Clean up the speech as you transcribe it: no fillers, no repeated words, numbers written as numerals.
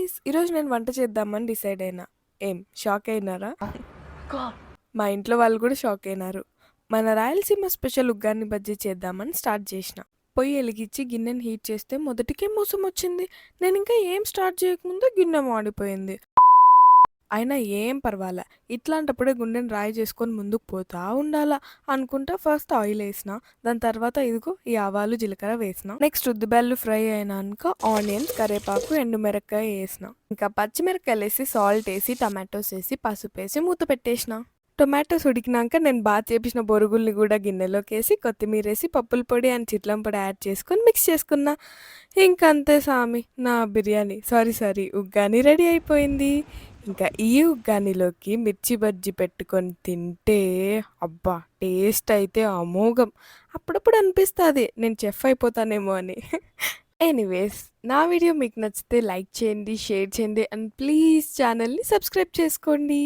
Guys ఈరోజు నేను వంట చేద్దామని డిసైడ్ అయినా. ఏం షాక్ అయినారా? మా ఇంట్లో వాళ్ళు కూడా షాక్ అయినారు. మన రాయలసీమ స్పెషల్ ఉగ్గాని బజ్జీ చేద్దామని స్టార్ట్ చేసిన. పొయ్యి వెలిగించి గిన్నెని హీట్ చేస్తే మొదటికే మోసం వచ్చింది. నేను ఇంకా ఏం స్టార్ట్ చేయకముందే గిన్నె మాడిపోయింది. అయినా ఏం పర్వాలే, ఇట్లాంటప్పుడే గుండెని రాయి చేసుకొని ముందుకు పోతా ఉండాలా అనుకుంటా ఫస్ట్ ఆయిల్ వేసిన. దాని తర్వాత ఇదిగో ఈ ఆవాలు జీలకర్ర వేసిన. నెక్స్ట్ ఉద్దిబెల్లు ఫ్రై అయినాక ఆనియన్స్, కరివేపాకు, ఎండుమిరపకాయ వేసిన. ఇంకా పచ్చిమిరపకాయలు వేసి సాల్ట్ వేసి టమాటోస్ వేసి పసుపు వేసి మూత పెట్టేసిన. టొమాటోస్ ఉడికినాక నేను బాగా చేపించిన బొరుగుల్ని కూడా గిన్నెలోకి వేసి కొత్తిమీర వేసి పప్పుల పొడి అండ్ చిట్లం పొడి యాడ్ చేసుకొని మిక్స్ చేసుకున్నా. ఇంకంతే సామి, నా బిర్యానీ సారీ ఉగ్గాని రెడీ అయిపోయింది. ఇంకా ఈ ఉగ్గానిలోకి మిర్చి బజ్జీ పెట్టుకొని తింటే అబ్బా టేస్ట్ అయితే అమోఘం. అప్పుడప్పుడు అనిపిస్తుంది నేను చెఫ్ అయిపోతానేమో అని. ఎనీవేస్, నా వీడియో మీకు నచ్చితే లైక్ చేయండి, షేర్ చేయండి అండ్ ప్లీజ్ ఛానల్ని సబ్స్క్రైబ్ చేసుకోండి.